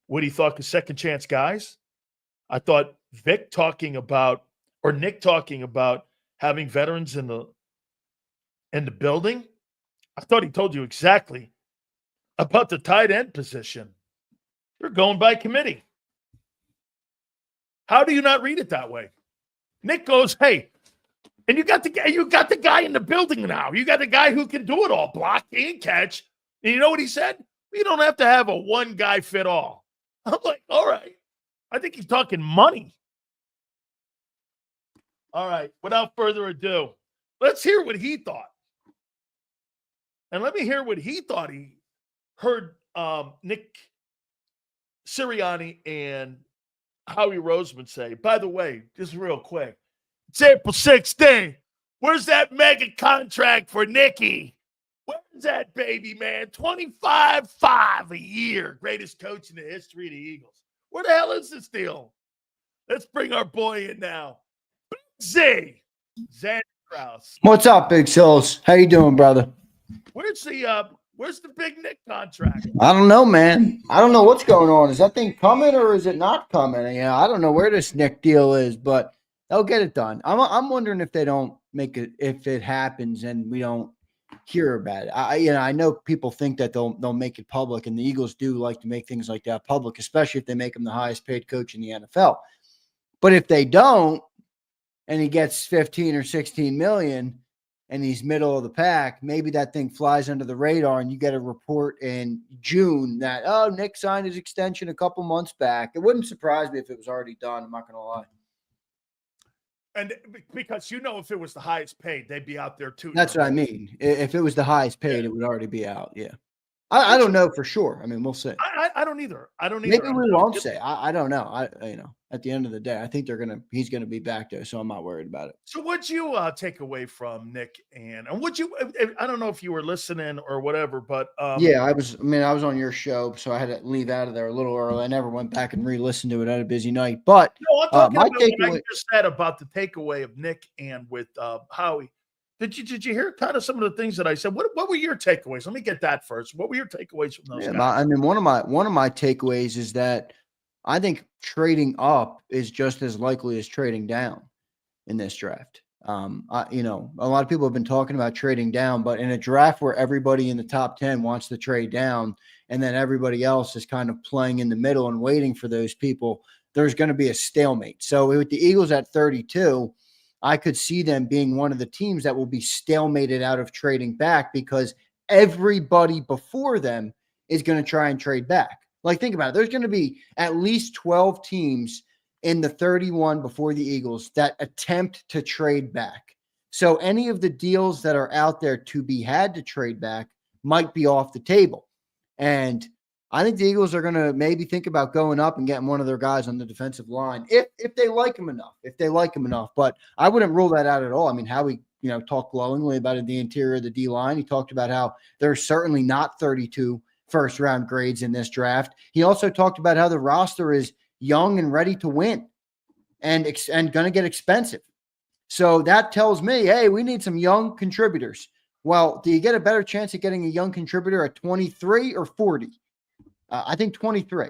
what he thought of second chance guys. I thought Nick talking about having veterans in the building. I thought he told you exactly about the tight end position. They're going by committee. How do you not read it that way? Nick goes, hey, and you got the guy in the building now. You got the guy who can do it all, block and catch. And you know what he said? We don't have to have a one guy fit all. I'm like, all right. I think he's talking money. All right. Without further ado, let's hear what he thought. And let me hear what he thought he heard Nick Sirianni and Howie Roseman say. By the way, just real quick, it's April 16th. Where's that mega contract for Nicky? Where's that baby, man? 25-5 a year. Greatest coach in the history of the Eagles. Where the hell is this deal? Let's bring our boy in now. Big Z. Zander Krause. What's up, Big Sills? How you doing, brother? Where's the big Nick contract? I don't know, man. I don't know what's going on. Is that thing coming or is it not coming? You know, I don't know where this Nick deal is, but they'll get it done. I'm wondering if they don't make it, if it happens and we don't hear about it. I know people think that they'll make it public, and the Eagles do like to make things like that public, especially if they make him the highest paid coach in the NFL. But if they don't, and he gets 15 or 16 million, and he's middle of the pack, maybe that thing flies under the radar and you get a report in June that, oh, Nick signed his extension a couple months back. It wouldn't surprise me if it was already done. I'm not going to lie. And because, if it was the highest paid, they'd be out there too. That's what I mean. If it was the highest paid, it would already be out. Yeah. I don't know for sure. I mean, we'll see. I don't either. Maybe we won't say. I don't know. At the end of the day, I think he's gonna be back there, so I'm not worried about it. So what'd you take away from Nick and I don't know if you were listening or whatever, but yeah, I was on your show, so I had to leave out of there a little early. I never went back and re-listened to it. I had a busy night. But no, I'm talking about what I just said about the takeaway of Nick and with Howie. Did you hear kind of some of the things that I said? What were your takeaways? Let me get that first. What were your takeaways from those guys? I mean, one of my takeaways is that I think trading up is just as likely as trading down in this draft. A lot of people have been talking about trading down, but in a draft where everybody in the top 10 wants to trade down and then everybody else is kind of playing in the middle and waiting for those people, there's going to be a stalemate. So with the Eagles at 32, I could see them being one of the teams that will be stalemated out of trading back because everybody before them is going to try and trade back. Like, think about it. There's going to be at least 12 teams in the 31 before the Eagles that attempt to trade back. So any of the deals that are out there to be had to trade back might be off the table. And I think the Eagles are going to maybe think about going up and getting one of their guys on the defensive line if they like him enough. But I wouldn't rule that out at all. I mean, Howie, talked glowingly about the interior of the D-line. He talked about how there's certainly not 32 first-round grades in this draft. He also talked about how the roster is young and ready to win and going to get expensive. So that tells me, hey, we need some young contributors. Well, do you get a better chance at getting a young contributor at 23 or 40? I think 23.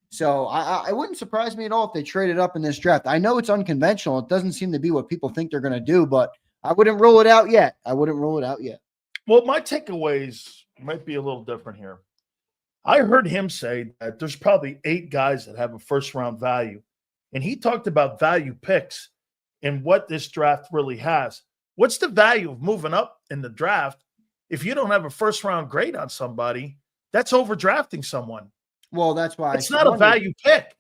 So I wouldn't surprise me at all if they traded up in this draft. I know it's unconventional. It doesn't seem to be what people think they're going to do, but I wouldn't rule it out yet. Well, my takeaways might be a little different here. I heard him say that there's probably 8 guys that have a first-round value, and he talked about value picks and what this draft really has. What's the value of moving up in the draft if you don't have a first-round grade on somebody? That's overdrafting someone. Well, that's why it's not a value pick.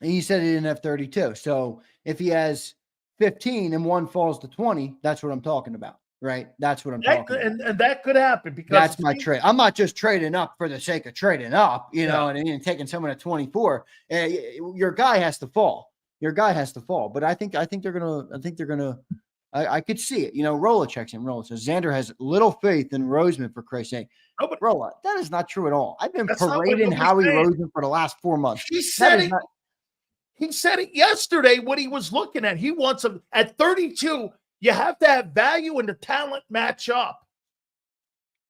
And he said he didn't have 32. So if he has 15 and one falls to 20, that's what I'm talking about, right? That's what I'm talking about. And that could happen because that's my trade. I'm not just trading up for the sake of trading up, and taking someone at 24. Your guy has to fall. But I think they're gonna. I could see it. Rolla checks in. Rolla says Zander has little faith in Roseman, for Christ's sake. No, but Rolla, that is not true at all. I've been parading Howie Roseman for the last 4 months. He said it. He said it yesterday when he was looking at. He wants him at 32. You have to have value and the talent match up.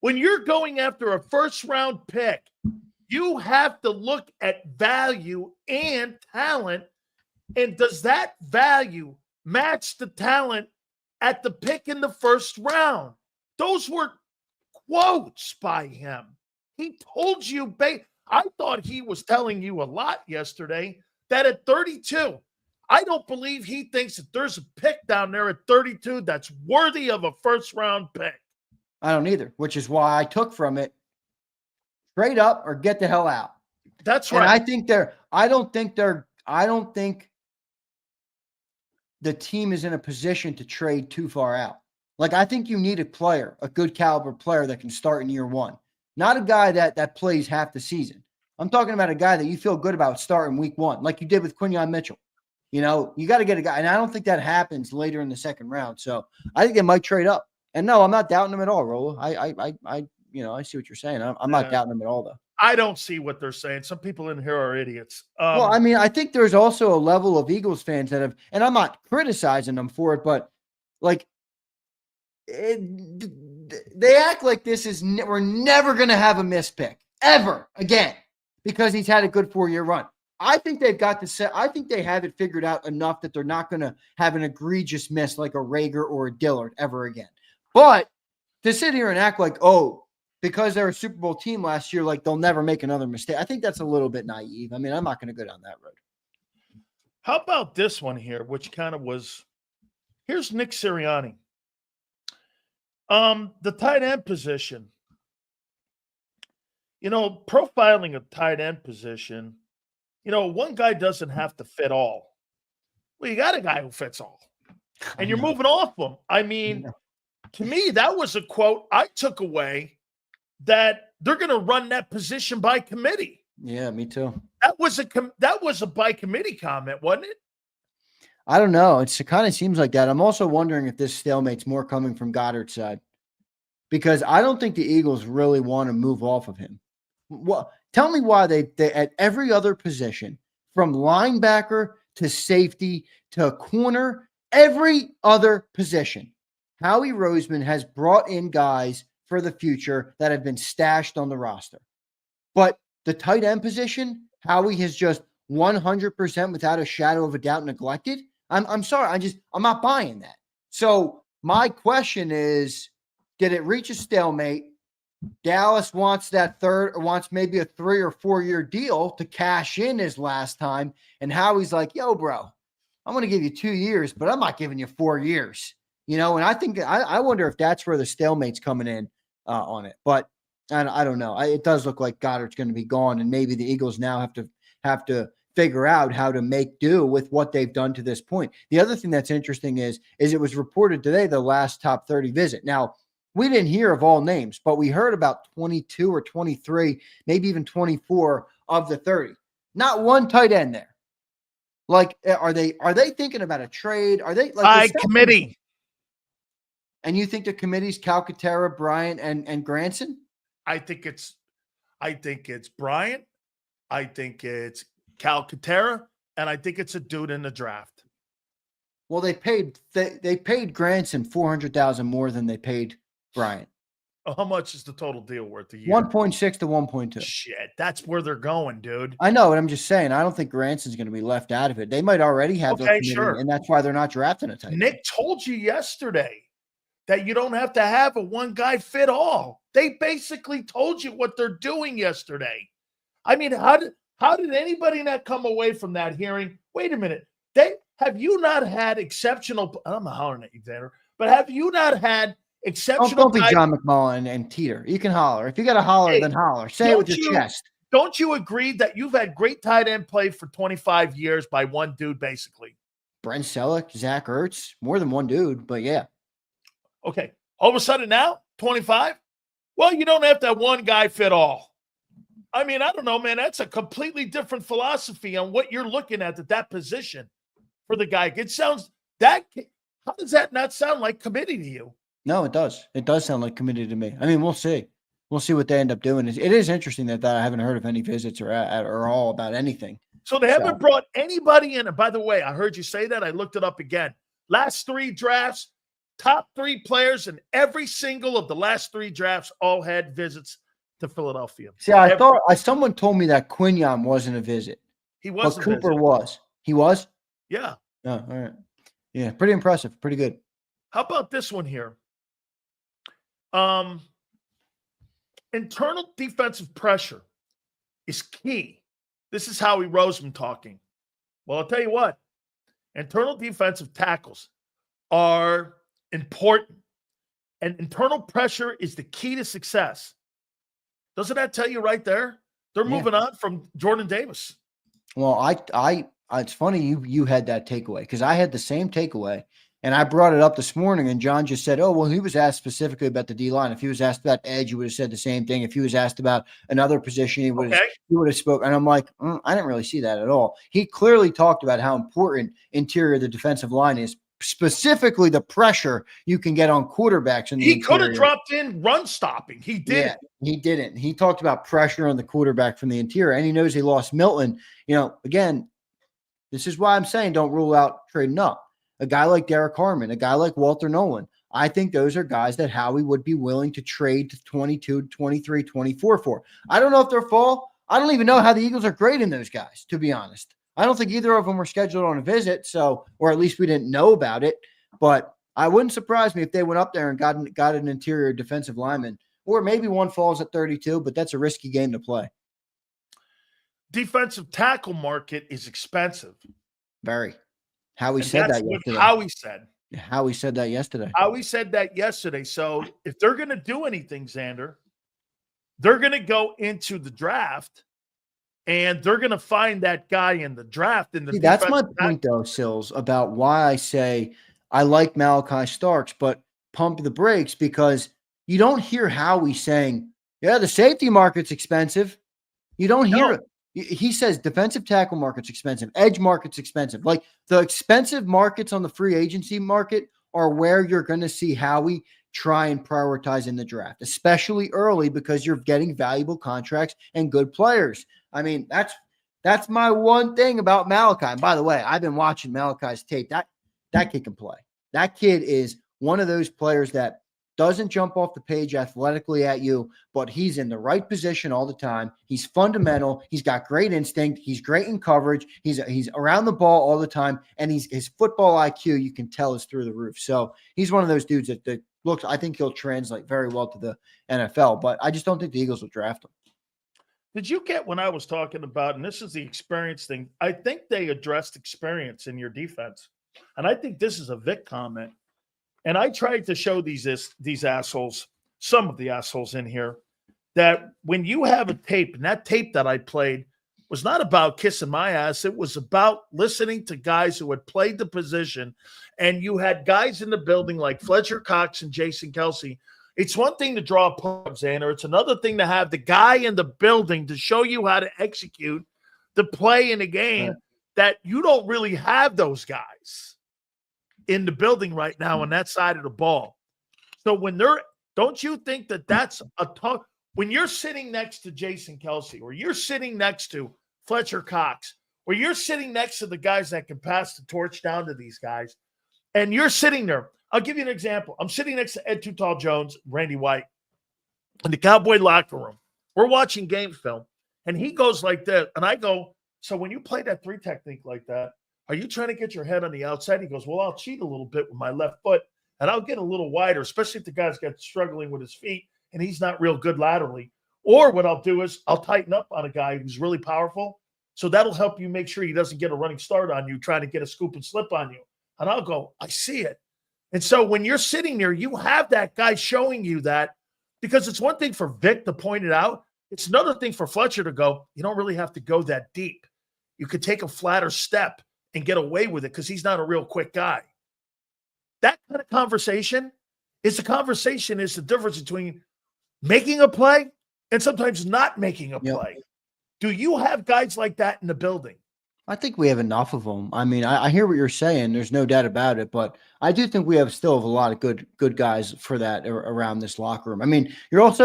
When you're going after a first-round pick, You have to look at value and talent. And does that value match the talent at the pick in the first round? Those were quotes by him. He told you, I thought he was telling you a lot yesterday that at 32, I don't believe he thinks that there's a pick down there at 32 that's worthy of a first round pick. I don't either, which is why I took from it trade up or get the hell out. That's right. And I don't think the team is in a position to trade too far out. Like, I think you need a player, a good caliber player that can start in year one, not a guy that plays half the season. I'm talking about a guy that you feel good about starting week one, like you did with Quinyon Mitchell. You know, you got to get a guy, and I don't think that happens later in the second round. So I think they might trade up. And no, I'm not doubting them at all, Rolo. I see what you're saying. I'm not doubting them at all, though. I don't see what they're saying. Some people in here are idiots. Well, I mean, I think there's also a level of Eagles fans that have, and I'm not criticizing them for it, but like, they act like we're never going to have a missed pick ever again because he's had a good 4-year run. I think they've got I think they have it figured out enough that they're not going to have an egregious miss like a Rager or a Dillard ever again. But to sit here and act like, oh, because they're a Super Bowl team last year, like they'll never make another mistake, I think that's a little bit naive. I mean, I'm not going to go down that road. How about this one here, which kind of was, here's Nick Sirianni. The tight end position. You know, profiling a tight end position, you know, one guy doesn't have to fit all. Well, you got a guy who fits all. And you're moving off them. I mean, to me, that was a quote I took away that they're going to run that position by committee. Yeah, me too. That was a by committee comment, wasn't it? I don't know. It kind of seems like that. I'm also wondering if this stalemate's more coming from Goddard's side, because I don't think the Eagles really want to move off of him. Well, tell me why they at every other position, from linebacker to safety to corner, every other position, Howie Roseman has brought in guys for the future that have been stashed on the roster. But the tight end position, Howie has just 100% without a shadow of a doubt neglected. I'm sorry. I'm not buying that. So my question is, did it reach a stalemate? Dallas wants that third, or wants maybe a 3 or 4 year deal to cash in his last time. And Howie's like, yo, bro, I'm going to give you 2 years, but I'm not giving you 4 years. You know, and I think I wonder if that's where the stalemate's coming in on it. But I don't know. It does look like Goddard's going to be gone, and maybe the Eagles now have to figure out how to make do with what they've done to this point. The other thing that's interesting is it was reported today the last top 30 visit. Now, we didn't hear of all names, but we heard about 22 or 23, maybe even 24 of the 30. Not one tight end there. Like, are they thinking about a trade? Are they like committee? And you think the committee's Calcaterra, Bryant, and Granson? I think it's Bryant. I think it's Calcaterra, and I think it's a dude in the draft. Well, they paid Granson $400,000 more than they paid Bryant. How much is the total deal worth a year? 1.6 to 1.2. Shit, that's where they're going, dude. I know, and I'm just saying, I don't think Granson's going to be left out of it. They might already have their committee, sure. And that's why they're not drafting a tight end. Nick told you yesterday that you don't have to have a one guy fit all. They basically told you what they're doing yesterday. I mean, how did anybody not come away from that hearing? Wait a minute. Have you not had exceptional? I'm not hollering at you, Zander, but have you not had exceptional? Don't be John McMullen and Teeter. You can holler. If you got to holler, then holler. Say it with your chest. Don't you agree that you've had great tight end play for 25 years by one dude, basically? Brent Selleck, Zach Ertz, more than one dude, but yeah. Okay. All of a sudden now, 25? Well, you don't have to have one guy fit all. I mean, I don't know, man. That's a completely different philosophy on what you're looking at that position for the guy. How does that not sound like committee to you? No, it does. It does sound like committee to me. I mean, we'll see. We'll see what they end up doing. It is interesting that I haven't heard of any visits or all about anything. So they haven't brought anybody in. And by the way, I heard you say that. I looked it up again. Last 3 drafts, top 3 players in every single of the last 3 drafts all had visits to Philadelphia. See, I thought someone told me that Quinion wasn't a visit. He was, but Cooper was. He was? Yeah. Oh, all right. Yeah, pretty impressive. Pretty good. How about this one here? Internal defensive pressure is key. This is Howie Roseman talking. Well, I'll tell you what. Internal defensive tackles are important. And internal pressure is the key to success. Doesn't that tell you right there? They're moving on from Jordan Davis. Well, it's funny you had that takeaway because I had the same takeaway, and I brought it up this morning, and John just said, "Oh, well, he was asked specifically about the D line. If he was asked about edge, he would have said the same thing. If he was asked about another position, he would have spoken." And I'm like, I didn't really see that at all. He clearly talked about how important interior of the defensive line is. Specifically, the pressure you can get on quarterbacks. He could have dropped in run stopping. He didn't. Yeah, he didn't. He talked about pressure on the quarterback from the interior, and he knows he lost Milton. Again, this is why I'm saying don't rule out trading up. A guy like Derek Harmon, a guy like Walter Nolan. I think those are guys that Howie would be willing to trade to 22, 23, 24 for. I don't know if they're fall. I don't even know how the Eagles are grading those guys, to be honest. I don't think either of them were scheduled on a visit, or at least we didn't know about it. But I wouldn't surprise me if they went up there and got an interior defensive lineman, or maybe one falls at 32, but that's a risky game to play. Defensive tackle market is expensive. Very. Howie said that yesterday. Howie said. Howie said that yesterday. Howie said that yesterday. So if they're going to do anything, Zander, they're going to go into the draft. And they're going to find that guy in the draft. That's my point, though, Sills, about why I say I like Malaki Starks, but pump the brakes because you don't hear Howie saying, yeah, the safety market's expensive. You don't hear it. He says defensive tackle market's expensive. Edge market's expensive. Like the expensive markets on the free agency market are where you're going to see Howie try and prioritize in the draft, especially early because you're getting valuable contracts and good players. I mean, that's my one thing about Malaki. And by the way, I've been watching Malachi's tape. That kid can play. That kid is one of those players that doesn't jump off the page athletically at you, but he's in the right position all the time. He's fundamental. He's got great instinct. He's great in coverage. He's around the ball all the time, and his football IQ, you can tell, is through the roof. So he's one of those dudes that looks, I think he'll translate very well to the NFL, but I just don't think the Eagles will draft him. Did you get when I was talking about, and this is the experience thing, I think they addressed experience in your defense. And I think this is a Vic comment. And I tried to show these assholes, some of the assholes in here, that when you have a tape, and that tape that I played was not about kissing my ass. It was about listening to guys who had played the position. And you had guys in the building like Fletcher Cox and Jason Kelsey. It's one thing to draw pull-ups, Zander. It's another thing to have the guy in the building to show you how to execute the play in the game that you don't really have those guys in the building right now on that side of the ball. So don't you think that that's a tough, when you're sitting next to Jason Kelsey, or you're sitting next to Fletcher Cox, or you're sitting next to the guys that can pass the torch down to these guys, and you're sitting there. I'll give you an example. I'm sitting next to Ed Too Tall Jones, Randy White, in the Cowboy locker room. We're watching game film, and he goes like this, and I go, so when you play that three technique like that, are you trying to get your head on the outside? He goes, well, I'll cheat a little bit with my left foot, and I'll get a little wider, especially if the guy's got struggling with his feet, and he's not real good laterally. Or what I'll do is I'll tighten up on a guy who's really powerful, so that'll help you make sure he doesn't get a running start on you, trying to get a scoop and slip on you. And I'll go, I see it. And so when you're sitting there, you have that guy showing you that, because it's one thing for Vic to point it out. It's another thing for Fletcher to go, you don't really have to go that deep. You could take a flatter step and get away with it because he's not a real quick guy. That kind of conversation is the difference between making a play and sometimes not making a play. Do you have guys like that in the building? I think we have enough of them. I mean, I hear what you're saying. There's no doubt about it, but I do think we still have a lot of good guys for that around this locker room. I mean, here's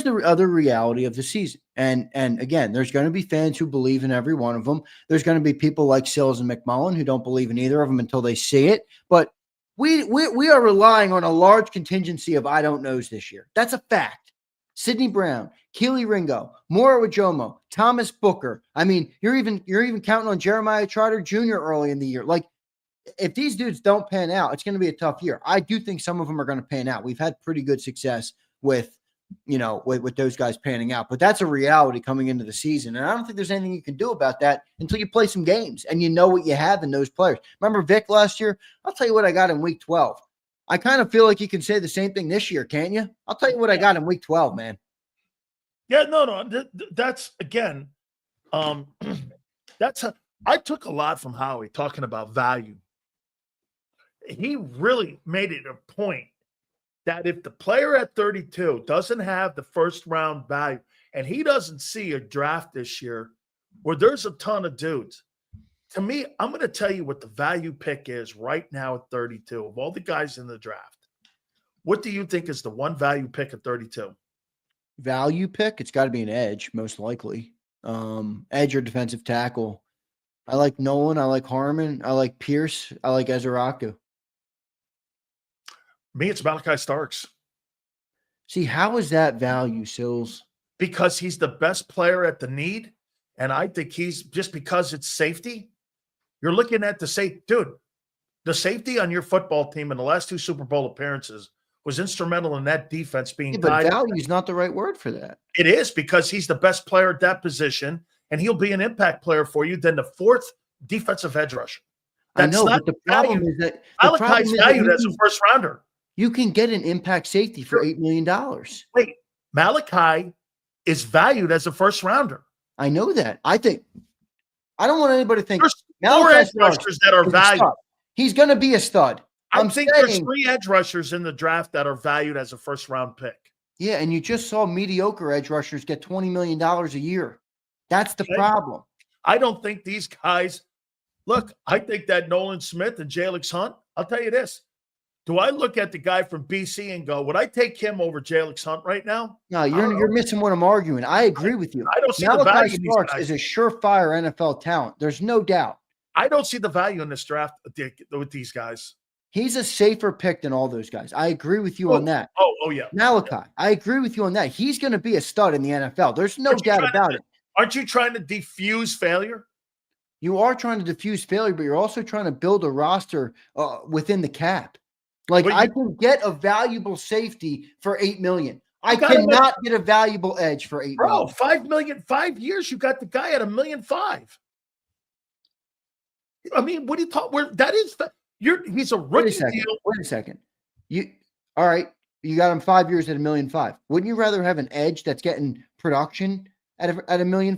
the other reality of the season. And again, there's going to be fans who believe in every one of them. There's going to be people like Sills and McMullen who don't believe in either of them until they see it. But we are relying on a large contingency of I don't knows this year. That's a fact. Sidney Brown, Keely Ringo, Mora Wajomo, Thomas Booker. I mean, you're even counting on Jeremiah Trotter Jr. early in the year. Like, if these dudes don't pan out, it's going to be a tough year. I do think some of them are going to pan out. We've had pretty good success with those guys panning out, but that's a reality coming into the season. And I don't think there's anything you can do about that until you play some games and you know what you have in those players. Remember Vic last year? I'll tell you what I got in week 12. I kind of feel like you can say the same thing this year, can't you? I'll tell you what I got in week 12, man. Yeah, no. That's again, I took a lot from Howie talking about value. He really made it a point that if the player at 32 doesn't have the first round value, and he doesn't see a draft this year where there's a ton of dudes, to me, I'm going to tell you what the value pick is right now at 32 of all the guys in the draft. What do you think is the one value pick at 32? Value pick? It's got to be an edge, most likely. Edge or defensive tackle. I like Nolan. I like Harmon. I like Pierce. I like Ezeraku. Me, it's Malaki Starks. See, how is that value, Sills? Because he's the best player at the need, and I think he's just because it's safety. You're looking at the safety on your football team in the last 2 Super Bowl appearances was instrumental in that defense being but value is not the right word for that. It is, because he's the best player at that position, and he'll be an impact player for you than the 4th defensive edge rusher. That's but the problem is that Malachi's valued as a first rounder. You can get an impact safety for $8 million. Wait, Malaki is valued as a first rounder. I know that. I don't want anybody to think there's 4 edge rushers that are valued. He's going to be a stud. I think there's 3 edge rushers in the draft that are valued as a first round pick. Yeah, and you just saw mediocre edge rushers get $20 million a year. That's the problem. I don't think these guys look. I think that Nolan Smith and Jalix Hunt. I'll tell you this. Do I look at the guy from BC and go, would I take him over Jalix Hunt right now? No, you're missing what I'm arguing. I agree with you. I don't see the value in these Starks guys. Is a surefire NFL talent. There's no doubt. I don't see the value in this draft with these guys. He's a safer pick than all those guys. I agree with you on that. Oh, yeah. Malaki, I agree with you on that. He's going to be a stud in the NFL. There's no doubt about it. Aren't you trying to diffuse failure? You are trying to diffuse failure, but you're also trying to build a roster within the cap. Like, I can get a valuable safety for $8 million. I cannot get a valuable edge for $8 million. Bro, $5 million, 5 years. You got the guy at $1.5 million. I mean, what do you talk? That is he's a rookie deal. Wait a second. All right. You got him 5 years at $1.5 million. Wouldn't you rather have an edge that's getting production at $1.5 million?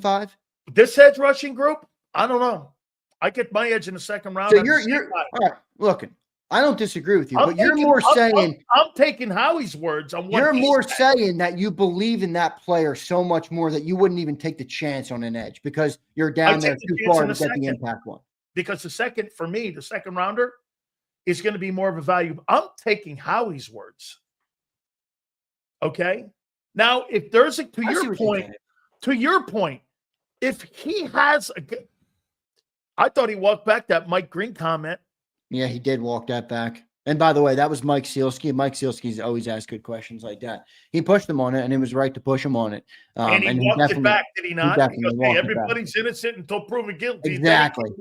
This edge rushing group, I don't know. I get my edge in the second round. So you're all right. Look, I don't disagree with you, but you're more saying I'm taking Howie's words on what you're more saying that you believe in that player so much more that you wouldn't even take the chance on an edge because you're down there too far to get the impact one. Because the second rounder is going to be more of a value. I'm taking Howie's words. Okay. Now, if there's to your point, if he has I thought he walked back that Mike Green comment. Yeah, he did walk that back. And by the way, that was Mike Sealski. Mike Sealski's always asked good questions like that. He pushed him on it, and he was right to push him on it. And he walked it back, did he not? He goes, hey, everybody's innocent until proven guilty. Exactly.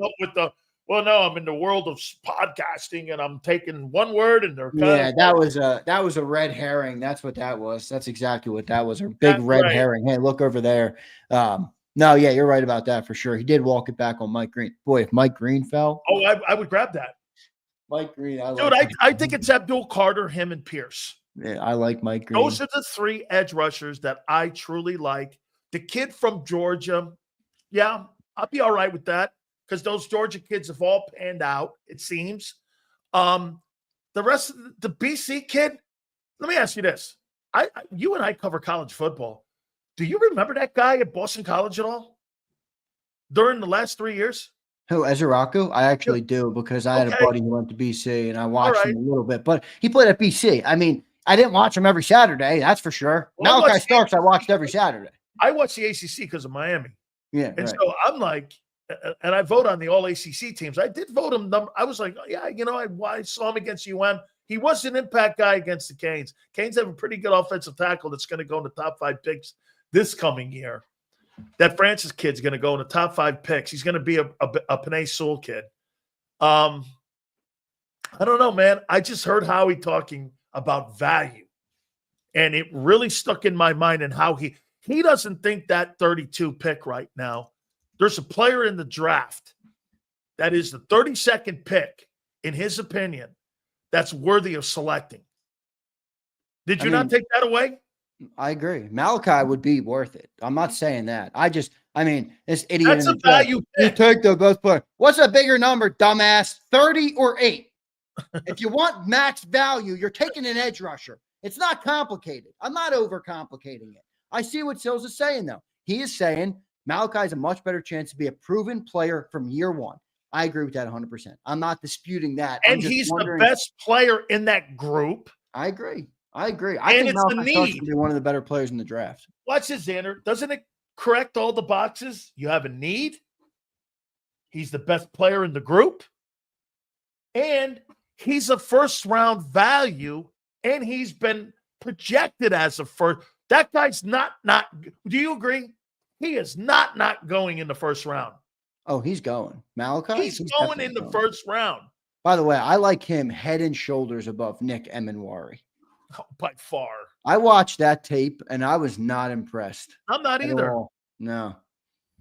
Well, no, I'm in the world of podcasting, and I'm taking one word, and they're that was a red herring. That's what that was. That's exactly what that was. A big red herring. Hey, look over there. No, yeah, you're right about that for sure. He did walk it back on Mike Green. Boy, if Mike Green fell, I would grab that. Mike Green, I think it's Abdul Carter, him, and Pierce. Yeah, I like Mike Green. Those are the 3 edge rushers that I truly like. The kid from Georgia, yeah, I'll be all right with that because those Georgia kids have all panned out, it seems. The rest of the BC kid, let me ask you this. You and I cover college football. Do you remember that guy at Boston College at all during the last 3 years? Who, Ezeraku? I actually do because I had a buddy who went to BC and I watched him a little bit, but he played at BC. I mean, I didn't watch him every Saturday, that's for sure. Well, Malaki Starks, I watched every Saturday. I watched the ACC because of Miami. Yeah. And so I'm like, and I vote on the all ACC teams. I did vote him. I was like, oh, yeah, I saw him against UM. He was an impact guy against the Canes. Canes have a pretty good offensive tackle that's going to go in the top 5 picks this coming year. That Francis kid's going to go in the top 5 picks. He's going to be a Panay Sewell kid. I don't know, man. I just heard Howie talking about value, and it really stuck in my mind and how he doesn't think that 32 pick right now. There's a player in the draft that is the 32nd pick, in his opinion, that's worthy of selecting. Did you not take that away? I agree. Malaki would be worth it. I'm not saying that. This idiot. That's a value you pick. take the best player. What's a bigger number, dumbass? 30 or 8? If you want max value, you're taking an edge rusher. It's not complicated. I'm not overcomplicating it. I see what Sills is saying, though. He is saying Malaki has a much better chance to be a proven player from year 1. I agree with that 100%. I'm not disputing that. And he's the best player in that group. I agree. I think Malaki Starks can be one of the better players in the draft. Watch this, Zander. Doesn't it correct all the boxes? You have a need. He's the best player in the group. And he's a first-round value, and he's been projected as a first. That guy's not. Do you agree? He is not going in the first round. Oh, he's going. Malaki? He's going in the first round. By the way, I like him head and shoulders above Nick Emenwari. Oh, by far. I watched that tape, and I was not impressed. I'm not either. No.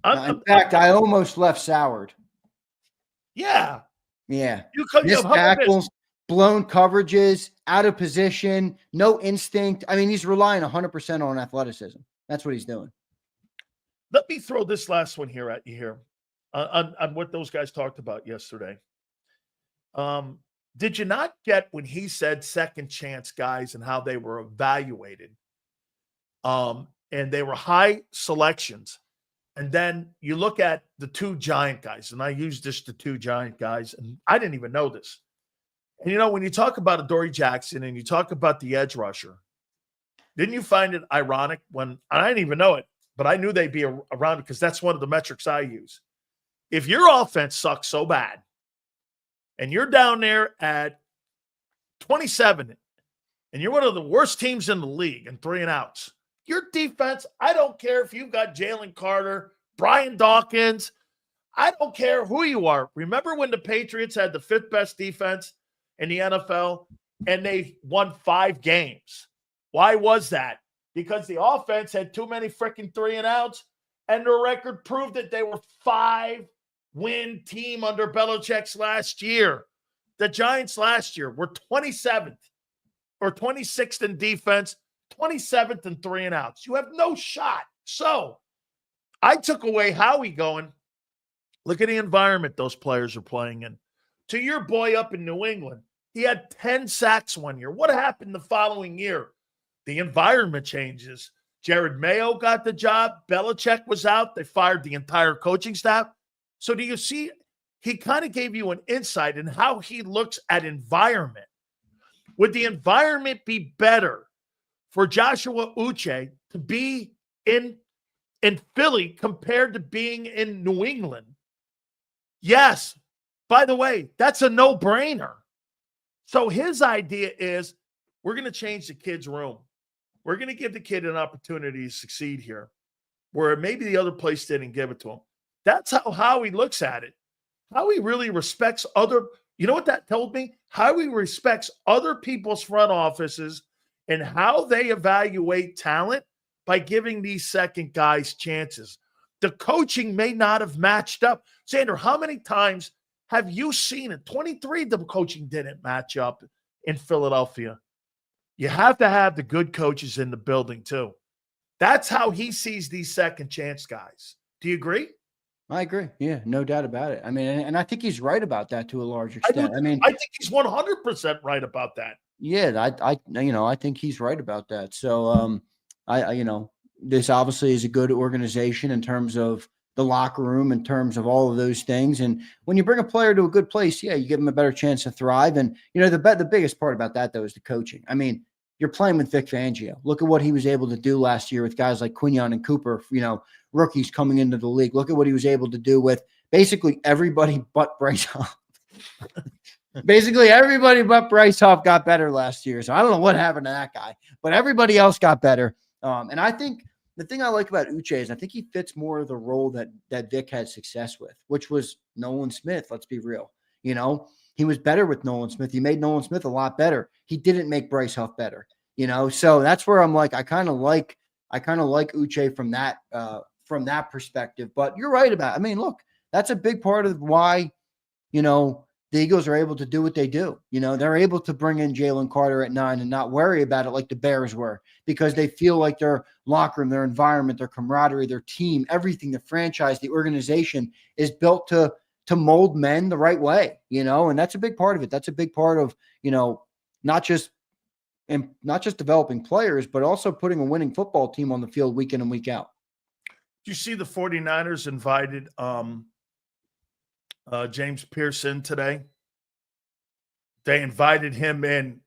In fact, I almost left soured. Yeah. Yeah. Missed tackles, blown coverages, out of position, no instinct. He's relying 100% on athleticism. That's what he's doing. Let me throw this last one here at you here on what those guys talked about yesterday. Did you not get when he said second chance guys and how they were evaluated? And they were high selections. And then you look at the 2 giant guys, and I use the 2 giant guys, and I didn't even know this. And, when you talk about Adoree Jackson and you talk about the edge rusher, didn't you find it ironic when – I didn't even know it, but I knew they'd be around because that's one of the metrics I use. If your offense sucks so bad and you're down there at 27 and you're one of the worst teams in the league and 3 and outs, your defense, I don't care if you've got Jalen Carter, Brian Dawkins, I don't care who you are. Remember when the Patriots had the 5th best defense in the NFL and they won 5 games? Why was that? Because the offense had too many freaking 3 and outs, and their record proved that they were 5-win team under Belichick's last year. The Giants last year were 27th or 26th in defense, 27th in 3 and outs. You have no shot. So I took away Howie going, look at the environment those players are playing in. To your boy up in New England, he had 10 sacks one year. What happened the following year? The environment changes. Jared Mayo got the job. Belichick was out. They fired the entire coaching staff. So do you see, he kind of gave you an insight in how he looks at environment. Would the environment be better for Joshua Uche to be in Philly compared to being in New England? Yes. By the way, that's a no-brainer. So his idea is we're going to change the kid's room. We're going to give the kid an opportunity to succeed here, where maybe the other place didn't give it to him. That's how Howie looks at it. Howie really respects other – you know what that told me? Howie respects other people's front offices and how they evaluate talent by giving these second guys chances. The coaching may not have matched up. Zander, how many times have you seen it? 23, the coaching didn't match up in Philadelphia. You have to have the good coaches in the building too. That's how he sees these second chance guys. Do you agree? I agree. Yeah, no doubt about it. And I think he's right about that to a large extent. I think he's 100% right about that. Yeah, I think he's right about that. So, this obviously is a good organization in terms of the locker room, in terms of all of those things. And when you bring a player to a good place, yeah, you give him a better chance to thrive. And, the biggest part about that, though, is the coaching. You're playing with Vic Fangio. Look at what he was able to do last year with guys like Quinion and Cooper, rookies coming into the league. Look at what he was able to do with basically everybody but Bryce Hall. Basically, everybody but Bryce Huff got better last year. So I don't know what happened to that guy, but everybody else got better. And I think the thing I like about Uche is I think he fits more of the role that Vic had success with, which was Nolan Smith. Let's be real. He was better with Nolan Smith. He made Nolan Smith a lot better. He didn't make Bryce Huff better. So that's where I'm like, I kind of like Uche from that perspective. But you're right about. I mean, look, that's a big part of why the Eagles are able to do what they do. They're able to bring in Jalen Carter at 9 and not worry about it like the Bears were, because they feel like their locker room, their environment, their camaraderie, their team, everything, the franchise, the organization is built to mold men the right way, and that's a big part of it. That's a big part of, not just developing players, but also putting a winning football team on the field week in and week out. Do you see the 49ers invited James Pearson today? They invited him in,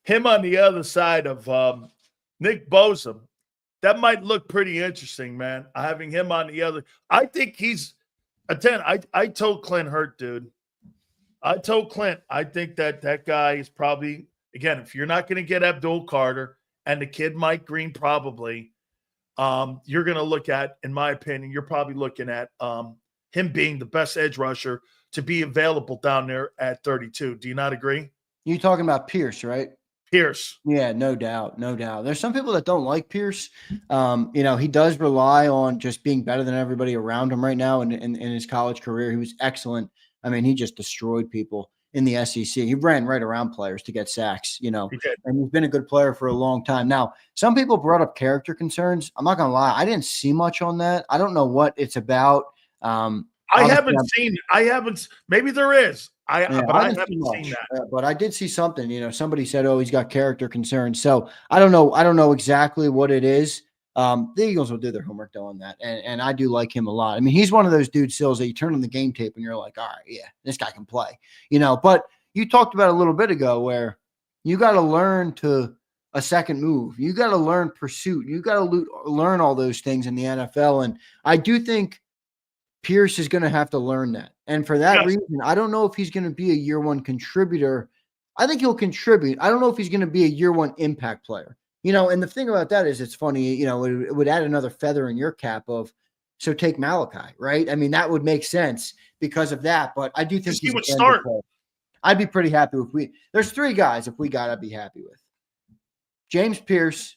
him on the other side of Nick Bosa. That might look pretty interesting, man. Having him on the other. I think he's a 10. I told Clint Hurt, dude. I told Clint, I think that guy is probably, again, if you're not going to get Abdul Carter and the kid Mike Green, probably, you're going to look at, in my opinion, you're probably looking at him being the best edge rusher to be available down there at 32. Do you not agree? You're talking about Pierce, right? Pierce. Yeah, no doubt. No doubt. There's some people that don't like Pierce. He does rely on just being better than everybody around him right now. In his college career, he was excellent. I mean, he just destroyed people in the SEC. He ran right around players to get sacks, and he's been a good player for a long time. Now, some people brought up character concerns. I'm not going to lie. I didn't see much on that. I don't know what it's about. I haven't seen it. Maybe there is. I haven't seen that. But I did see something. Somebody said, "Oh, he's got character concerns." So I don't know. I don't know exactly what it is. The Eagles will do their homework though on that, and I do like him a lot. I mean, he's one of those dudes, Sills, that you turn on the game tape and you're like, "All right, yeah, this guy can play." But you talked about a little bit ago where you got to learn a second move. You got to learn pursuit. You got to learn all those things in the NFL, and I do think Pierce is going to have to learn that. And for that reason, I don't know if he's going to be a year one contributor. I think he'll contribute. I don't know if he's going to be a year one impact player. And the thing about that is it's funny, it would add another feather in your cap so take Malaki, right? I mean, that would make sense because of that. But I do think he would start. I'd be pretty happy there's 3 guys I'd be happy with. James Pierce,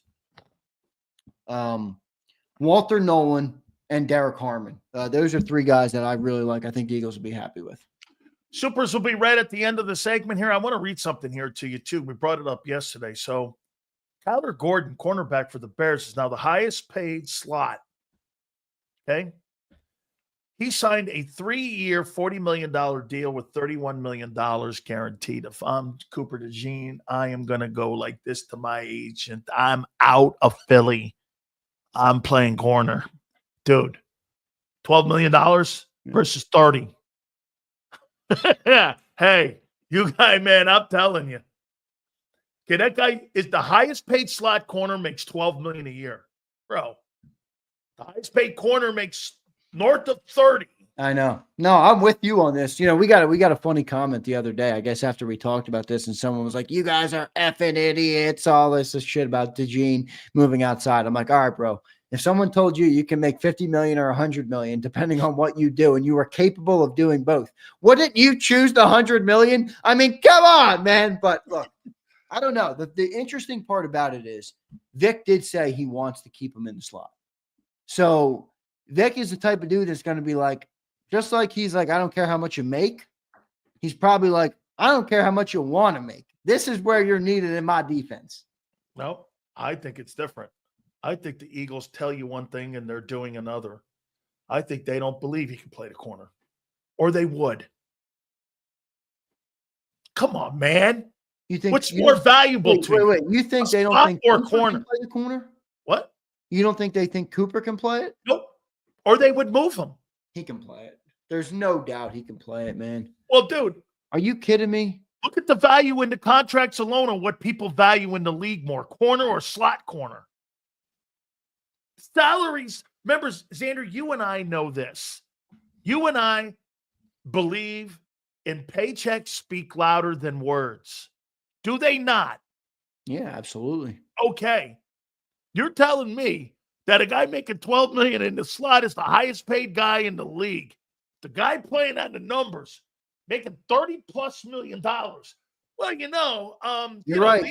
Walter Nolan, and Derek Harmon. Those are 3 guys that I really like. I think the Eagles will be happy with. Supers will be right at the end of the segment here. I want to read something here to you, too. We brought it up yesterday. So, Kyler Gordon, cornerback for the Bears, is now the highest paid slot. Okay? He signed a 3-year, $40 million deal with $31 million guaranteed. If I'm Cooper DeJean, I am going to go like this to my agent. I'm out of Philly. I'm playing corner. Dude, $12 million versus 30. Hey, you guy, man, I'm telling you. Okay, that guy is the highest paid slot corner, makes $12 million a year. Bro, the highest paid corner makes north of 30. I know. No, I'm with you on this. We got a funny comment the other day, I guess, after we talked about this, and someone was like, "You guys are effing idiots, all this shit about DeJean moving outside." I'm like, all right, bro. If someone told you can make $50 million or $100 million, depending on what you do, and you were capable of doing both, wouldn't you choose the $100 million? I mean, come on, man. But look, I don't know. The interesting part about it is Vic did say he wants to keep him in the slot. So Vic is the type of dude that's going to be like, just like he's like, I don't care how much you make. He's probably like, I don't care how much you want to make. This is where you're needed in my defense. No, I think it's different. I think the Eagles tell you one thing and they're doing another. I think they don't believe he can play the corner, or they would. Come on, man. You think what's more valuable to you? Wait. You think they don't think Cooper can play the corner? What? You don't think they think Cooper can play it? Nope. Or they would move him. He can play it. There's no doubt he can play it, man. Well, dude. Are you kidding me? Look at the value in the contracts alone on what people value in the league more, corner or slot corner. Salaries. Remember, Zander, you and I know this. You and I believe and paychecks speak louder than words. Do they not? Yeah, absolutely. Okay. You're telling me that a guy making $12 million in the slot is the highest paid guy in the league. The guy playing on the numbers, making $30+ million. Well, You're right.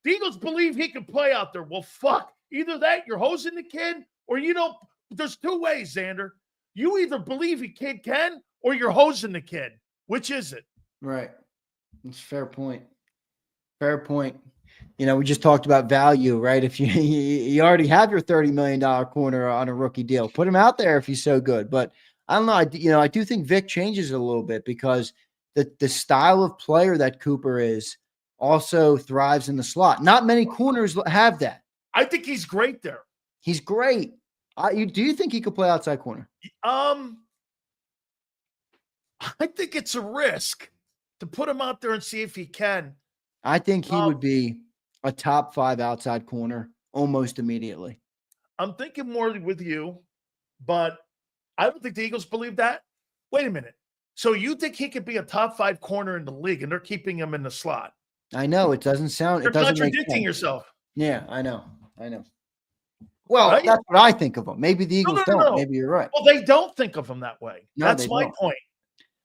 The Eagles believe he can play out there. Well, fuck. Either that, you're hosing the kid, or there's two ways, Zander. You either believe he can, or you're hosing the kid. Which is it? Right. That's a fair point. Fair point. We just talked about value, right? If you already have your $30 million corner on a rookie deal, put him out there if he's so good. But I don't know. I do think Vic changes it a little bit because the style of player that Cooper is also thrives in the slot. Not many corners have that. I think he's great there. He's great. Do you think he could play outside corner? I think it's a risk to put him out there and see if he can. I think he would be a top 5 outside corner almost immediately. I'm thinking more with you, but I don't think the Eagles believe that. Wait a minute. So you think he could be a top 5 corner in the league, and they're keeping him in the slot? I know it doesn't sound. You're it doesn't contradicting yourself. Yeah, I know. Well, right? That's what I think of him. Maybe the Eagles don't. No. Maybe you're right. Well, they don't think of him that way. No, that's my point.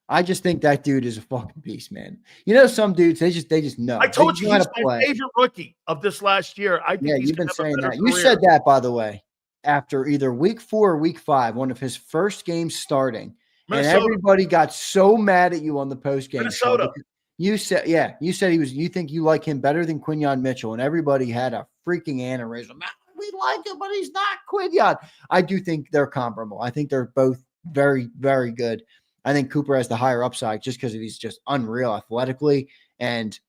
I just think that dude is a fucking beast, man. Some dudes they just know. I told you he's my favorite rookie of this last year. I think you've been saying that. You said that, by the way, after either week 4 or week 5, one of his first games starting, Minnesota. And everybody got so mad at you on the post game. Minnesota. You said you think you like him better than Quinyon Mitchell, and everybody had a freaking aneurysm. We like him, but he's not Quinyon. I do think they're comparable. I think they're both very, very good. I think Cooper has the higher upside just because he's just unreal athletically, and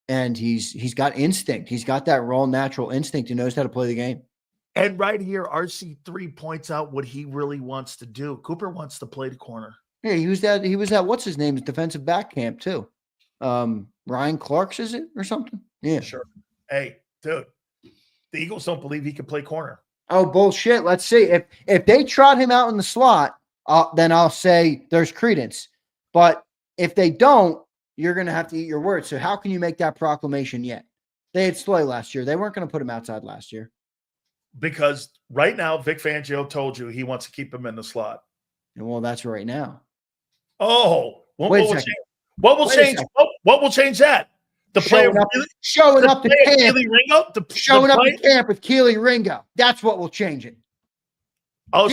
he's got instinct. He's got that raw, natural instinct. He knows how to play the game. And right here, RC3 points out what he really wants to do. Cooper wants to play the corner. Yeah, he was at what's his name? Defensive back camp too. Ryan Clark's, is it or something? Yeah, sure. Hey, dude, the Eagles don't believe he can play corner. Oh, bullshit. Let's see. If they trot him out in the slot, then I'll say there's credence. But if they don't, you're going to have to eat your words. So how can you make that proclamation yet? They had Slay last year. They weren't going to put him outside last year. Because right now, Vic Fangio told you he wants to keep him in the slot. Well, that's right now. Oh, what will change? What will change that? The player showing up to camp. Ringo? Showing up to camp with Keely Ringo. That's what will change it. Oh,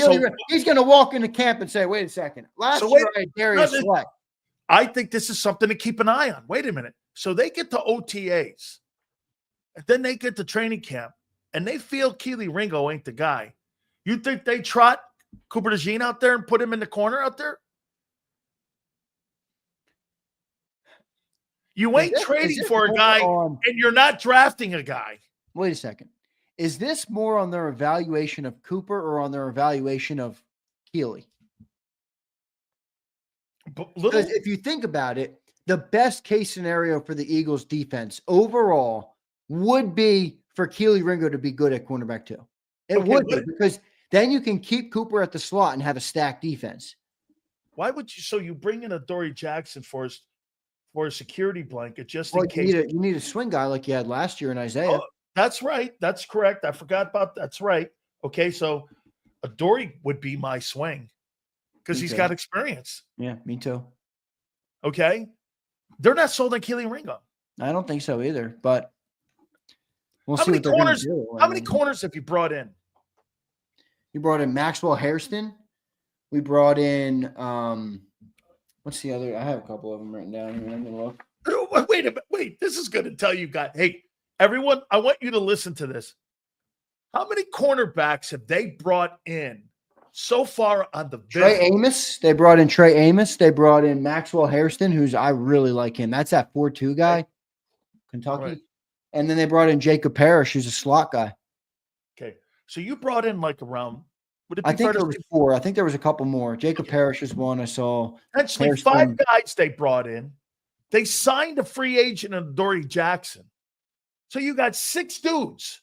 he's going to walk into camp and say, "Wait a second. Last year I had Darius Slay." I think this is something to keep an eye on. Wait a minute. So they get to OTAs, and then they get to training camp, and they feel Keely Ringo ain't the guy. You think they trot Cooper DeJean out there and put him in the corner out there? You ain't trading for a guy, and you're not drafting a guy. Wait a second. Is this more on their evaluation of Cooper or on their evaluation of Keely? Because if you think about it, the best case scenario for the Eagles defense overall would be for Keely Ringo to be good at cornerback too. It would be, because then you can keep Cooper at the slot and have a stacked defense. Why would you? So you bring in a Dory Jackson for a security blanket just in case. You need a swing guy like you had last year in Isaiah. Oh, that's right. That's correct. I forgot about that. That's right. Okay, so a Dory would be my swing because he's got experience. Yeah, me too. Okay, they're not sold on Keely Ringo. I don't think so either. But we'll see what they're going to do. How many corners have you brought in? You brought in Maxwell Hairston. We brought in what's the other? I have a couple of them written down here. I'm gonna look. Wait a minute. Wait, this is going to tell you guys. Hey, everyone, I want you to listen to this. How many cornerbacks have they brought in so far on the Trey Amos? They brought in Trey Amos. They brought in Maxwell Hairston, I really like him. That's that 4-2 guy, Kentucky. Right. And then they brought in Jacob Parrish, who's a slot guy. Okay. So you brought in like around, would it be I think there was 4. I think there was a couple more. Jacob Parrish is one I saw. Actually, Hairston. 5 guys they brought in. They signed a free agent in Dory Jackson. So you got 6 dudes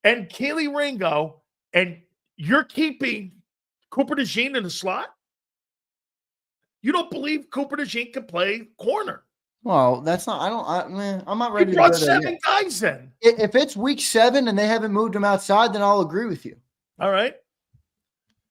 and Keely Ringo, and you're keeping Cooper DeJean in the slot? You don't believe Cooper DeJean can play corner. Well, that's not. I'm not ready You to brought go there 7 yet. guys in. If it's week 7 and they haven't moved him outside, then I'll agree with you. All right.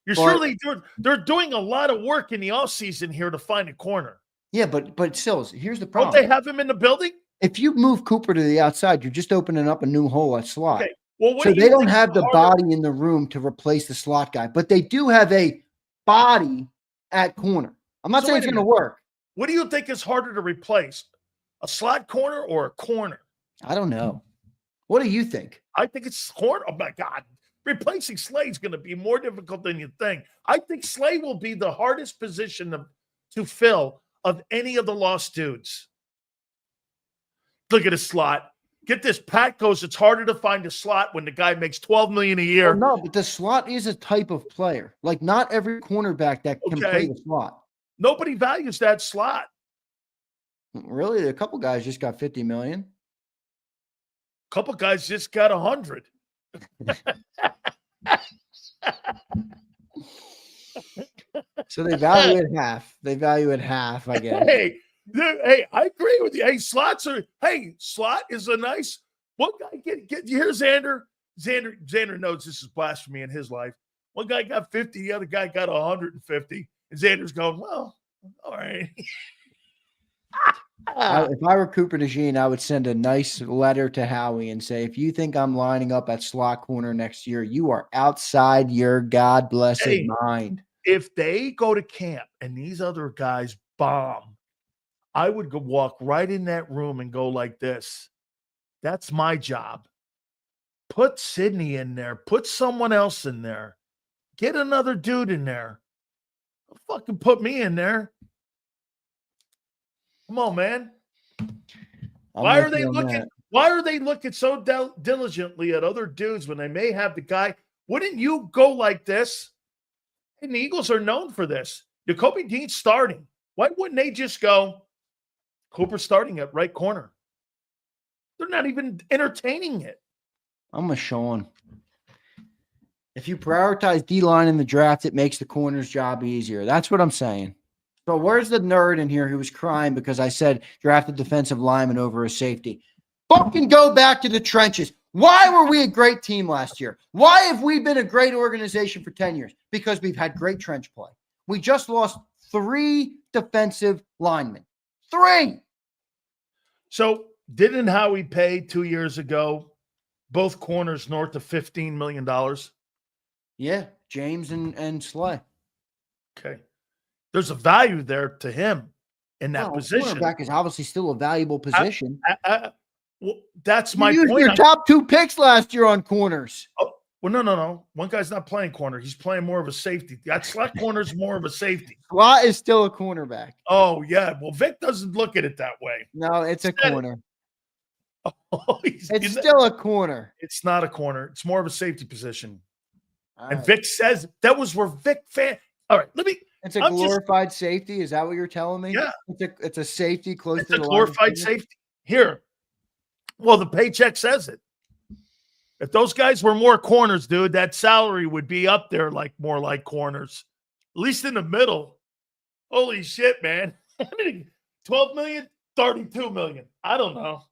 You're But- surely they're doing a lot of work in the offseason here to find a corner. Yeah, but still, here's the Don't problem. they have him in the building? If you move Cooper to the outside, you're just opening up a new hole at slot. Okay. Well, what So do you they don't think have is the harder- body in the room to replace the slot guy, but they do have a body at corner. I'm not So saying wait it's a going to work. What do you think is harder to replace? A slot corner or a corner? I don't know. What do you think? I think it's corner. Oh my God. Replacing Slay is going to be more difficult than you think. I think Slay will be the hardest position to fill of any of the lost dudes. Look at a slot. Get this. Pat goes, it's harder to find a slot when the guy makes $12 million a year. Well, no, but the slot is a type of player. Like not every cornerback that can play the slot. Nobody values that slot. Really? A couple guys just got 50 million. A couple guys just got 100. So they value it half. They value it half, I guess. Hey, I agree with you. Hey, slot is a nice one guy. Get here's Zander. Zander knows this is blasphemy in his life. One guy got 50, the other guy got 150. And Xander's going, well, all right. If I were Cooper DeJean, I would send a nice letter to Howie and say, if you think I'm lining up at slot corner next year, you are outside your God blessed mind. If they go to camp and these other guys bomb, I would go walk right in that room and go like this. That's my job. Put Sydney in there. Put someone else in there. Get another dude in there. Don't fucking put me in there. Come on, man. Why are they looking so diligently at other dudes when they may have the guy? Wouldn't you go like this? And the Eagles are known for this. Jacoby Dean's starting. Why wouldn't they just go Cooper starting at right corner? They're not even entertaining it. I'm a Sean. If you prioritize D-line in the draft, it makes the corner's job easier. That's what I'm saying. So where's the nerd in here who was crying because I said draft a defensive lineman over a safety? Fucking go back to the trenches. Why were we a great team last year? Why have we been a great organization for 10 years? Because we've had great trench play. We just lost 3 defensive linemen. 3. So didn't Howie pay 2 years ago both corners north of $15 million? Yeah, James and Slay. Okay. There's a value there to him in that position. Cornerback is obviously still a valuable position. Well, that's my you used point. Your top 2 picks last year on corners. Oh, well, no. One guy's not playing corner. He's playing more of a safety. That slot corner is more of a safety. Slot is still a cornerback. Oh, yeah. Well, Vic doesn't look at it that way. No, it's a corner. Oh, it's still a corner. It's not a corner. It's more of a safety position. All and right. Vic says that was where Vic fan. All right, It's a glorified safety. Is that what you're telling me? Yeah. It's a safety close to the glorified safety. Here. Well, the paycheck says it. If those guys were more corners, dude, that salary would be up there more like corners. At least in the middle. Holy shit, man. 12 million, 32 million. I don't know.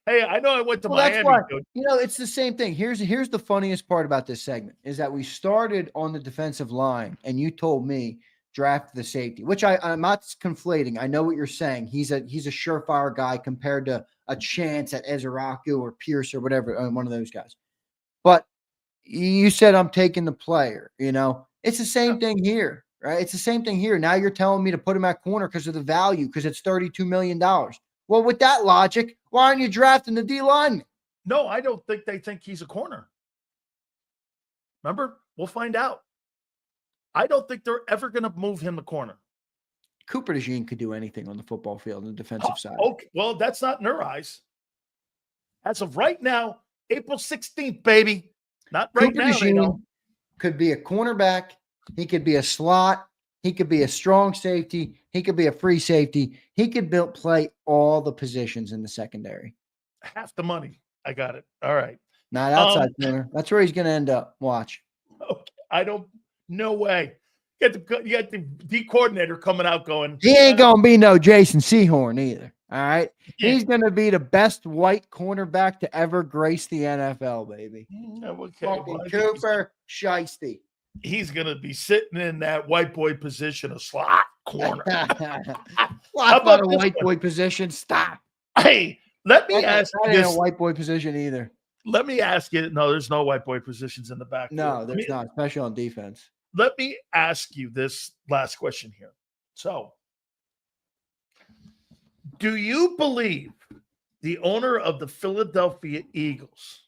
Hey, I know I went to Miami. That's why, it's the same thing. Here's the funniest part about this segment is that we started on the defensive line and you told me draft the safety, which I'm not conflating. I know what you're saying. He's a surefire guy compared to a chance at Ezeraku or Pierce or whatever, one of those guys. But you said I'm taking the player, It's the same thing here, right? It's the same thing here. Now you're telling me to put him at corner because of the value, because it's $32 million. Well, with that logic, why aren't you drafting the D lineman? No, I don't think they think he's a corner. Remember? We'll find out. I don't think they're ever going to move him to corner. Cooper DeJean could do anything on the football field on the defensive side. Okay, well, that's not in their eyes. As of right now, April 16th, baby. Not right Cooper now. DeJean could be a cornerback. He could be a slot. He could be a strong safety. He could be a free safety. He could play all the positions in the secondary. Half the money. I got it. All right. Not outside corner. That's where he's going to end up. Watch. Okay. No way. You got the D coordinator coming out going, He ain't going to be no Jason Sehorn either. All right. Yeah. He's going to be the best white cornerback to ever grace the NFL, baby. Okay. Cooper Shiesty. He's going to be sitting in that white boy position, a slot corner. How about a white boy position? Stop. Hey, let me ask you this. That ain't this. a white boy position either. Let me ask you. No, there's no white boy positions in the back. No, there's not, especially on defense. Let me ask you this last question here. So, do you believe the owner of the Philadelphia Eagles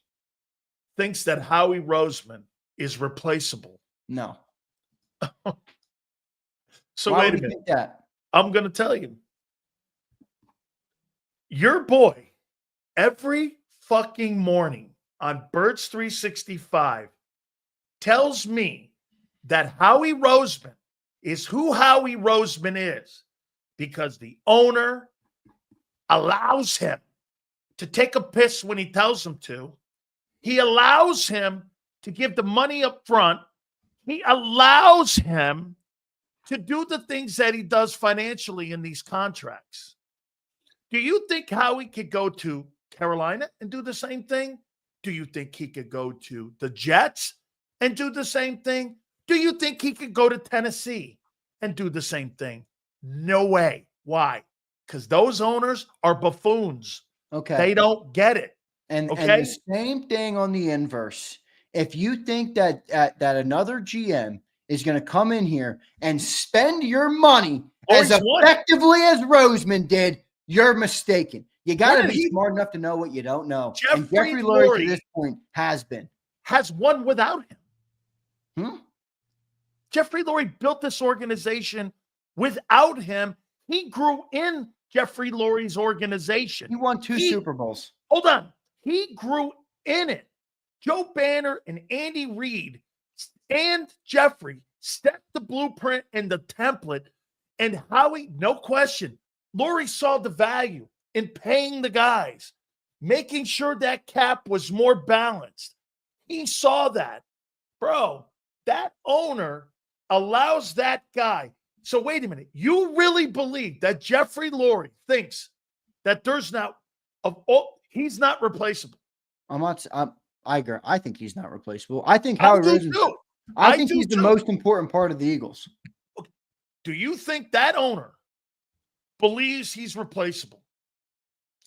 thinks that Howie Roseman is replaceable? No. So Why wait a would you minute. think that? I'm going to tell you. Your boy, every fucking morning on Birds 365, tells me that Howie Roseman is who Howie Roseman is because the owner allows him to take a piss when he tells him to. He allows him to give the money up front. He allows him to do the things that he does financially in these contracts. Do you think Howie could go to Carolina and do the same thing? Do you think he could go to the Jets and do the same thing? Do you think he could go to Tennessee and do the same thing? No way. Why? Because those owners are buffoons. Okay. They don't get it. And Okay? the same thing on the inverse. If you think that that another GM is going to come in here and spend your money as effectively as Roseman did, you're mistaken. You got to be smart enough to know what you don't know. Jeffrey Lurie to this point has won without him. Jeffrey Lurie built this organization without him. He grew in Jeffrey Lurie's organization. He won two Super Bowls. Hold on. He grew in it. Joe Banner and Andy Reid and Jeffrey set the blueprint and the template. And Howie, no question, Lurie saw the value in paying the guys, making sure that cap was more balanced. He saw that. Bro, that owner allows that guy. So wait a minute. You really believe that Jeffrey Lurie thinks that there's not he's not replaceable? I agree. I think he's not replaceable. I think Howie Roseman. I think he's the most important part of the Eagles. Do you think that owner believes he's replaceable?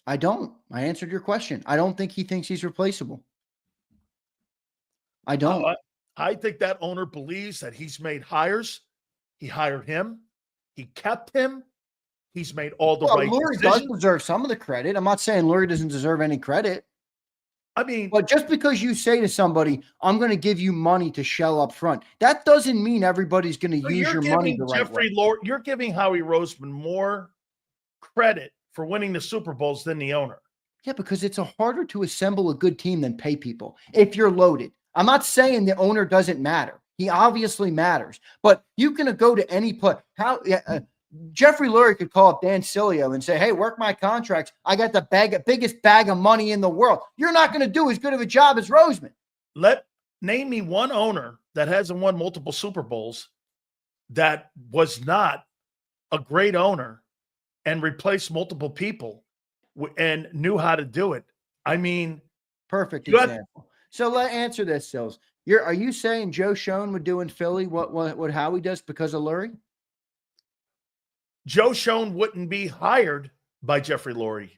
I don't. I answered your question. I don't think he thinks he's replaceable. I don't. I think that owner believes that he's made hires. He hired him. He kept him. He's made all the right Lurie decisions. does deserve some of the credit. I'm not saying Lurie doesn't deserve any credit. I mean, but just because you say to somebody, I'm going to give you money to shell up front, that doesn't mean everybody's going to use your money the right way. You're giving Howie Roseman more credit for winning the Super Bowls than the owner. Yeah, because it's harder to assemble a good team than pay people if you're loaded. I'm not saying the owner doesn't matter. He obviously matters. But you can go to any place. Jeffrey Lurie could call up Dan Sileo and say, hey, work my contracts. I got the biggest bag of money in the world. You're not going to do as good of a job as Roseman. Name me one owner that hasn't won multiple Super Bowls that was not a great owner and replaced multiple people and knew how to do it. I mean, perfect example. So let's answer this, Sills. Are you saying Joe Schoen would do in Philly what Howie does because of Lurie? Joe Schoen wouldn't be hired by Jeffrey Lurie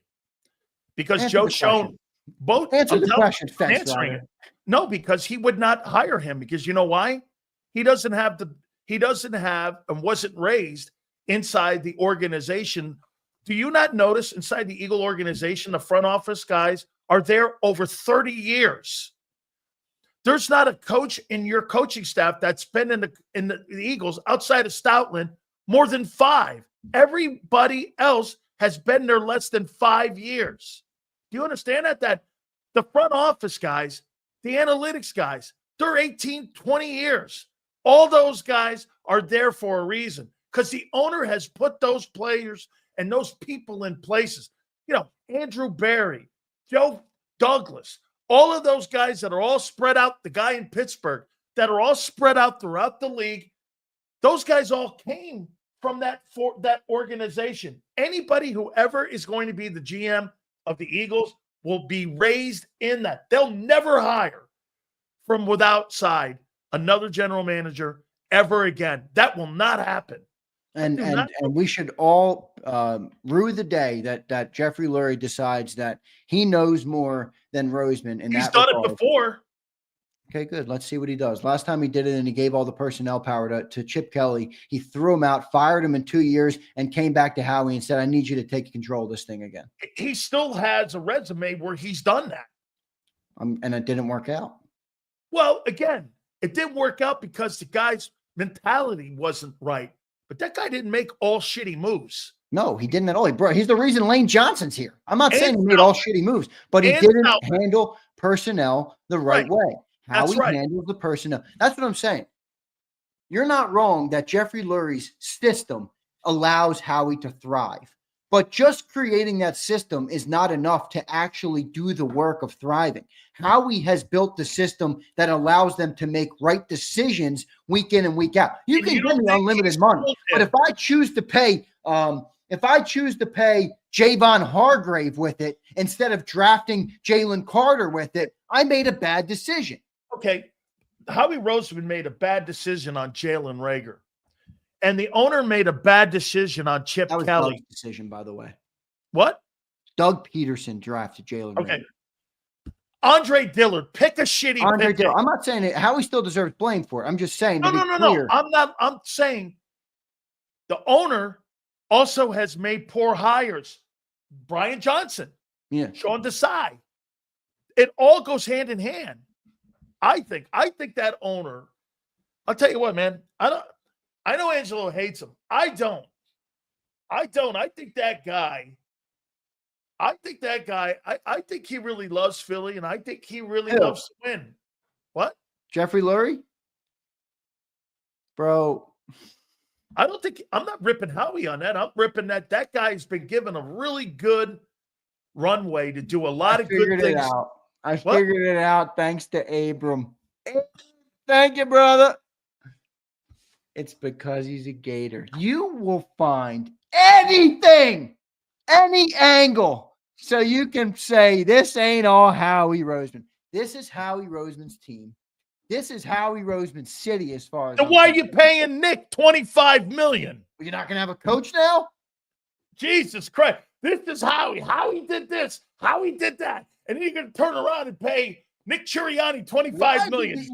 because Answer Joe Schoen both answer the question. Answering it. No, because he would not hire him because you know why? He doesn't have and wasn't raised inside the organization. Do you not notice inside the Eagle organization, the front office guys are there over 30 years? There's not a coach in your coaching staff that's been in the Eagles outside of Stoutland more than 5. Everybody else has been there less than 5 years. Do you understand that? That the front office guys, the analytics guys, they're 18, 20 years. All those guys are there for a reason because the owner has put those players and those people in places. You know, Andrew Berry, Joe Douglas, all of those guys that are all spread out, the guy in Pittsburgh, that are all spread out throughout the league. Those guys all came from that organization. Anybody who ever is going to be the GM of the Eagles will be raised in that. They'll never hire from outside another general manager ever again. That will not happen. And we should all rue the day that Jeffrey Lurie decides that he knows more than Roseman. He's done it before. Okay, good. Let's see what he does. Last time he did it and he gave all the personnel power to Chip Kelly. He threw him out, fired him in 2 years, and came back to Howie and said, I need you to take control of this thing again. He still has a resume where he's done that. And it didn't work out. Well, again, it didn't work out because the guy's mentality wasn't right. But that guy didn't make all shitty moves. No, he didn't at all. He's the reason Lane Johnson's here. I'm not saying he made all shitty moves, but he didn't handle personnel the right way. How he handles the personnel. That's what I'm saying. You're not wrong that Jeffrey Lurie's system allows Howie to thrive. But just creating that system is not enough to actually do the work of thriving. Howie has built the system that allows them to make right decisions week in and week out. You can give me unlimited money, but if I choose to pay Javon Hargrave with it instead of drafting Jalen Carter with it, I made a bad decision. Okay, Howie Roseman made a bad decision on Jalen Reagor. And the owner made a bad decision on Chip Kelly. That was Doug's decision, by the way. What? Doug Peterson drafted Jalen Reagor. Okay. Andre Dillard, pick a shitty pick. I'm not saying it. Howie still deserves blame for it. I'm just saying. No. I'm saying the owner also has made poor hires. Brian Johnson. Yeah. Sean Desai. It all goes hand in hand. I think that owner, I'll tell you what, man. I know Angelo hates him. I don't. I think that guy, I think he really loves Philly, and I think he really loves to win. What? Jeffrey Lurie? Bro. I'm not ripping Howie on that. I'm ripping that guy's been given a really good runway to do a lot of good things. I figured it out thanks to Abram. Thank you, brother. It's because he's a Gator. You will find anything, any angle, so you can say this ain't all Howie Roseman. This is Howie Roseman's team. This is Howie Roseman's city as far as. And why are you paying Nick $25 million? You're not going to have a coach now? Jesus Christ. This is Howie. Howie did this. Howie did that. And then you're going to turn around and pay Nick Sirianni $25 million.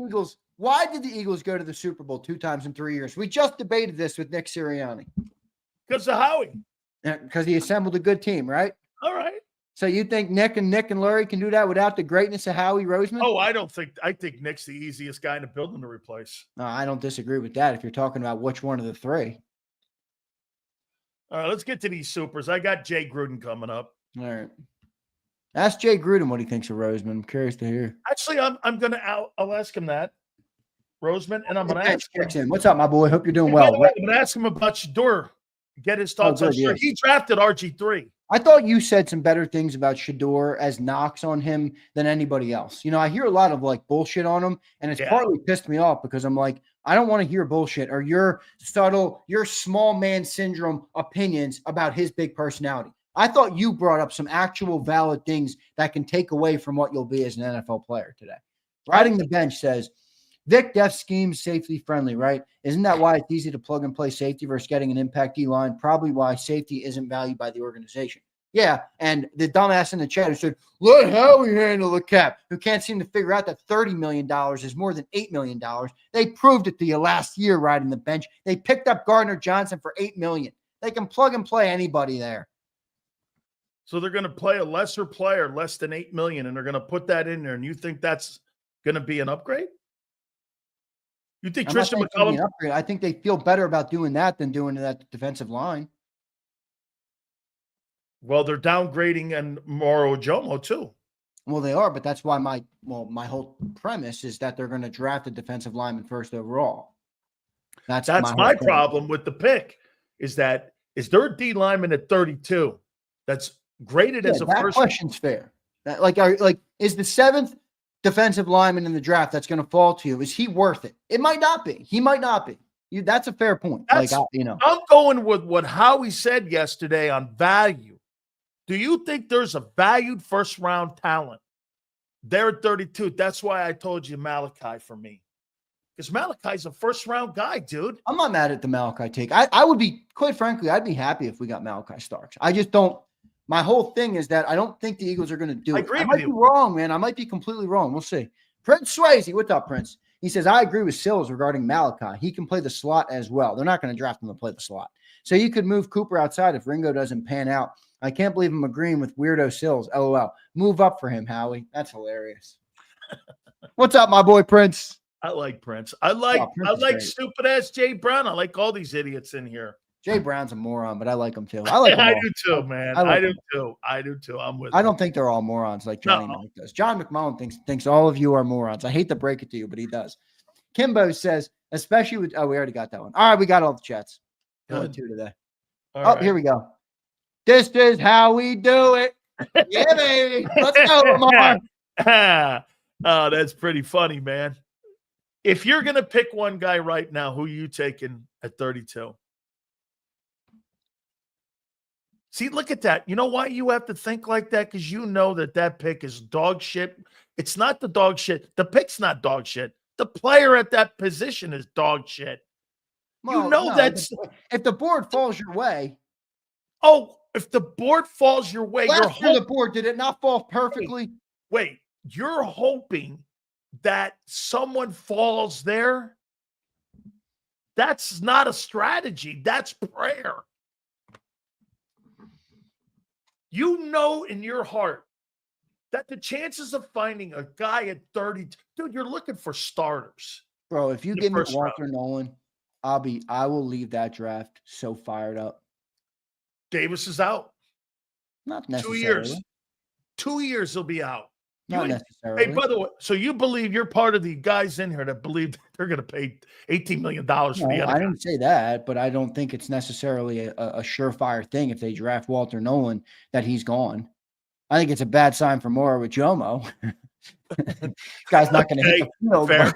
Why did the Eagles go to the Super Bowl 2 times in 3 years? We just debated this with Nick Sirianni. Because of Howie. Because he assembled a good team, right? All right. So you think Nick and Lurie can do that without the greatness of Howie Roseman? Oh, I think Nick's the easiest guy in the building to replace. No, I don't disagree with that if you're talking about which one of the three. All right, let's get to these supers. I got Jay Gruden coming up. All right. Ask Jay Gruden what he thinks of Roseman. I'm curious to hear. Actually, I'll ask him that. Roseman, and I'm going to ask him. What's up, my boy? Hope you're doing well. I'm going to ask him about Shador. Get his thoughts on Shador. He drafted RG3. I thought you said some better things about Shador as knocks on him than anybody else. You know, I hear a lot of bullshit on him, and it's partly pissed me off because I'm like, I don't want to hear bullshit or your small man syndrome opinions about his big personality. I thought you brought up some actual valid things that can take away from what you'll be as an NFL player today. Riding the bench says, Vic Def schemes safety friendly, right? Isn't that why it's easy to plug and play safety versus getting an impact D-line? Probably why safety isn't valued by the organization. Yeah, and the dumbass in the chat who said, let Howie handle the cap, who can't seem to figure out that $30 million is more than $8 million. They proved it to you last year riding the bench. They picked up Gardner Johnson for $8 million. They can plug and play anybody there. So they're going to play a lesser player, less than $8 million, and they're going to put that in there, and you think that's going to be an upgrade? You think Tristan McCullum? I think they feel better about doing that than doing that defensive line. Well, they're downgrading and Moro Jomo too. Well, they are, but that's why my whole premise is that they're going to draft a defensive lineman first overall. That's my problem with the pick is there a D lineman at 32 that's graded as a that first? Question's fair. Is the 7th defensive lineman in the draft that's going to fall to you, is he worth it? It might not be. He might not be. That's a fair point. I'm going with what Howie said yesterday on value. Do you think there's a valued first-round talent? They're at 32. That's why I told you Malaki for me. Because Malachi's a first-round guy, dude. I'm not mad at the Malaki take. I would be, quite frankly, I'd be happy if we got Malaki Starks. I just don't. My whole thing is that I don't think the Eagles are going to do it. I might be wrong, man. I might be completely wrong. We'll see. Prince Swayze, what's up, Prince? He says, I agree with Sills regarding Malaki. He can play the slot as well. They're not going to draft him to play the slot. So you could move Cooper outside if Ringo doesn't pan out. I can't believe I'm agreeing with Weirdo Sills. LOL. Move up for him, Howie. That's hilarious. What's up, my boy Prince? I like Prince. I like stupid ass Jay Brown. I like all these idiots in here. Jay Brown's a moron, but I like him too. I do too, man. I do too. I'm with. I don't think they're all morons like Johnny Mike does. John McMullen thinks all of you are morons. I hate to break it to you, but he does. Kimbo says, especially with. Oh, we already got that one. All right, we got all the chats. Only 2 today. Right. Here we go. This is how we do it. Yeah, baby. Let's go, Lamar. Oh, that's pretty funny, man. If you're going to pick one guy right now, who are you taking at 32? See, look at that. You know why you have to think like that? Because you know that pick is dog shit. It's not the dog shit. The pick's not dog shit. The player at that position is dog shit. Well, that's if the board falls your way. Oh, if the board falls your way, last year the board did it not fall perfectly? Wait, you're hoping that someone falls there? That's not a strategy. That's prayer. You know in your heart that the chances of finding a guy at 30, dude, you're looking for starters. Bro, if you give me Walter Nolan, I will leave that draft so fired up. Davis is out. Not necessarily. 2 years he'll be out. Not necessarily. Hey, by the way, so you believe you're part of the guys in here that believe they're going to pay $18 million for the other guy? I didn't say that, but I don't think it's necessarily a surefire thing if they draft Walter Nolan that he's gone. I think it's a bad sign for Mora with Jomo. Guy's not going to hit the field. Fair.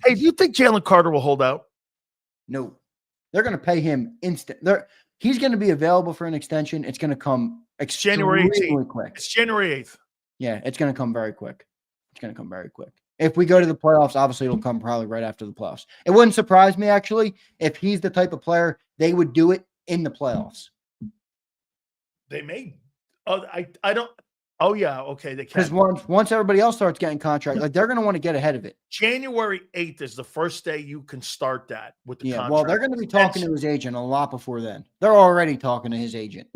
Hey, do you think Jalen Carter will hold out? No. They're going to pay him instant. He's going to be available for an extension. It's going to come January 18th. Quick. It's January 8th. Yeah, it's going to come very quick. It's going to come very quick. If we go to the playoffs, obviously it'll come probably right after the playoffs. It wouldn't surprise me, actually, if he's the type of player, they would do it in the playoffs. They may. Oh, I don't. Oh, yeah. Okay. They can. Because once everybody else starts getting contracts, they're going to want to get ahead of it. January 8th is the first day you can start that with the contract. Well, they're going to be talking to his agent a lot before then. They're already talking to his agent.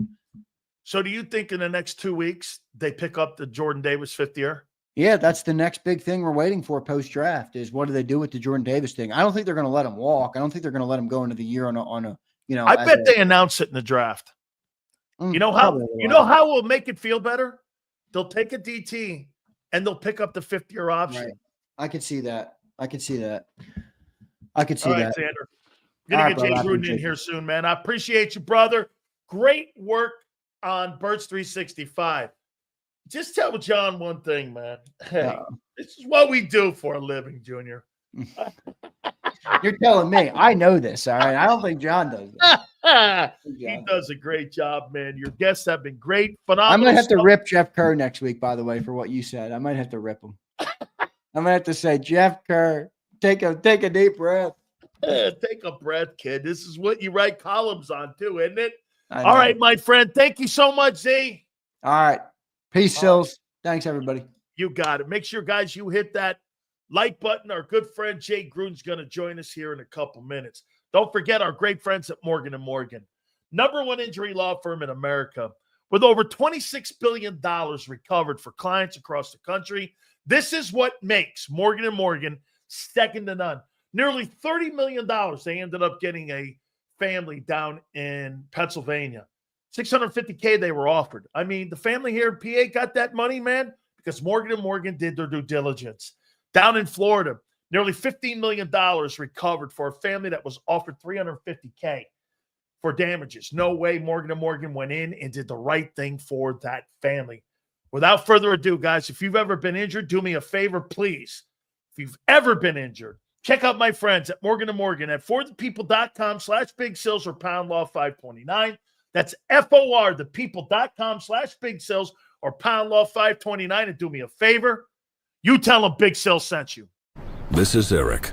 So do you think in the next 2 weeks they pick up the Jordan Davis 5th year? Yeah, that's the next big thing we're waiting for post-draft is what do they do with the Jordan Davis thing? I don't think they're going to let him walk. I don't think they're going to let him go into the year on a I bet they announce it in the draft. You know how it will make it feel better? They'll take a DT and they'll pick up the 5th year option. Right. I could see that. All right, Xander. I'm going to get Jay Gruden in here soon, man. I appreciate you, brother. Great work on Birds 365. Just tell John one thing, man. Hey, this is what we do for a living, Junior. You're telling me. I know this, all right? I don't think John does this. He does a great job, man. Your guests have been great. Phenomenal. I might have to rip Jeff Kerr next week, by the way, for what you said. I might have to rip him. I might have to say, Jeff Kerr, take a deep breath. Take a breath, kid. This is what you write columns on, too, isn't it? All right, my friend. Thank you so much, Z. All right. Peace, Sills. Thanks, everybody. You got it. Make sure, guys, you hit that like button. Our good friend Jay Gruden's going to join us here in a couple minutes. Don't forget our great friends at Morgan & Morgan, #1 injury law firm in America, with over $26 billion recovered for clients across the country. This is what makes Morgan & Morgan second to none. Nearly $30 million they ended up getting a family down in Pennsylvania. $650K they were offered. I mean, the family here in PA got that money, man, because Morgan & Morgan did their due diligence. Down in Florida, nearly $15 million recovered for a family that was offered $350K for damages. No way Morgan & Morgan went in and did the right thing for that family. Without further ado, guys, if you've ever been injured, do me a favor, please. If you've ever been injured, Check out my friends at Morgan & Morgan at forthepeople.com/Big Sills or Pound Law 529. That's FORthepeople.com/Big Sills or Pound Law 529. And do me a favor, you tell them Big Sills sent you. This is Eric.